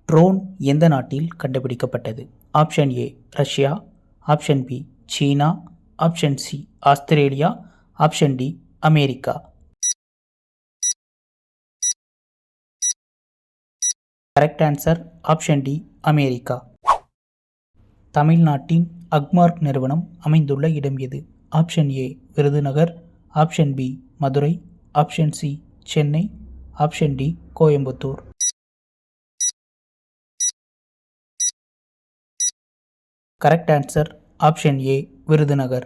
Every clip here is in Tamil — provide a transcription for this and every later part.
ட்ரோன் எந்த நாட்டில் கண்டுபிடிக்கப்பட்டது? Option A Russia, option B China, option C Australia, option D America. Correct answer option D America. தமிழ்நாட்டின் அக்மார்க் நிறுவனம் அமைந்துள்ள இடம் எது? Option A Virudhunagar, option B Madurai, option C Chennai, option D Coimbatore. Correct answer option A Virudhunagar.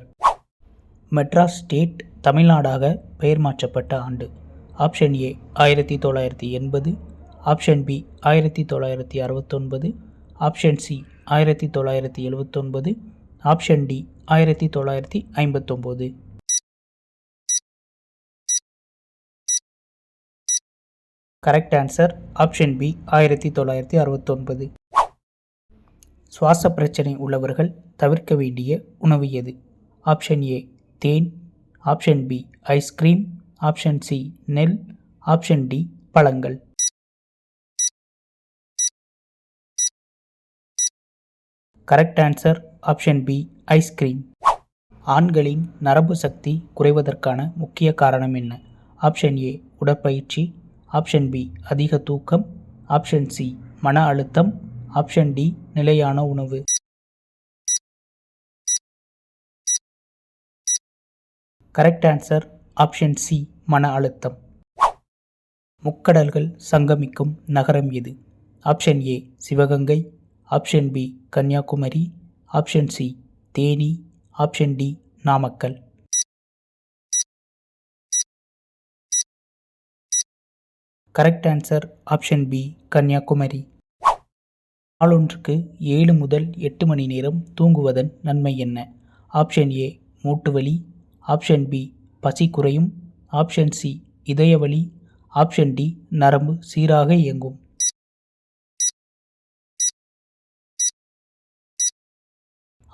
Madras state தமிழ்நாடாக பெயர் மாற்றப்பட்ட ஆண்டு? Option A 1980, option B 1969, option C 1979, option D 1959. Correct answer option B 1969. சுவாச பிரச்சனை உள்ளவர்கள் தவிர்க்க வேண்டிய உணவு எது? ஆப்ஷன் ஏ தேன், option B ice cream, option C நெல், ஆப்ஷன் டி பழங்கள். Correct answer option B ice cream. ஆண்களின் நரம்பு சக்தி குறைவதற்கான முக்கிய காரணம் என்ன? ஆப்ஷன் ஏ உடற்பயிற்சி, ஆப்ஷன் பி அதிக தூக்கம், ஆப்ஷன் சி மன அழுத்தம், ஆப்ஷன் டி நிலையான உணவு. கரெக்ட் ஆன்சர் ஆப்ஷன் சி மன அழுத்தம். முக்கடல்கள் சங்கமிக்கும் நகரம் எது? Option A Sivaganga, option B Kanyakumari, option C Theni, option D Namakkal. Correct answer option B Kanyakumari. நாளொன்றுக்கு 7 முதல் 8 மணி நேரம் தூங்குவதன் நன்மை என்ன? ஆப்ஷன் ஏ மூட்டு வலி, ஆப்ஷன் பி பசி குறையும், ஆப்ஷன் சி இதய வலி, ஆப்ஷன் டி நரம்பு சீராக இயங்கும்.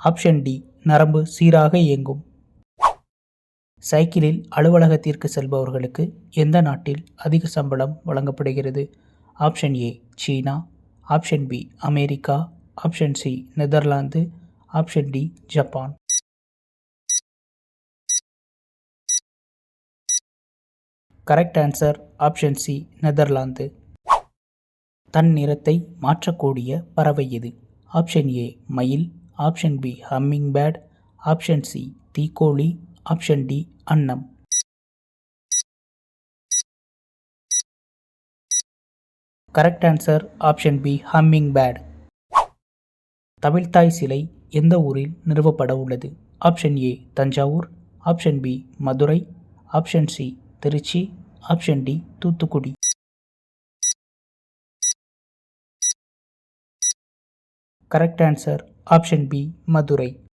ஆப்ஷன் டி நரம்பு சீராக இயங்கும். சைக்கிளில் அலுவலகத்திற்கு செல்பவர்களுக்கு எந்த நாட்டில் அதிக சம்பளம் வழங்கப்படுகிறது? Option A China, option B America, option C Netherlands, option D Japan. Correct answer option C Netherlands. தன் நிறத்தை மாற்றக்கூடிய பறவை எது? ஆப்ஷன் ஏ மயில், option B hummingbird, option C தீக்கோழி, ஆப்ஷன் டி அன்னம். Correct answer option B hummingbird. தமிழ்த்தாய் சிலை எந்த ஊரில் நிறுவப்பட உள்ளது? Option A Thanjavur, option B Madurai, option C Trichy, option D Thoothukudi. Correct answer option B Madurai.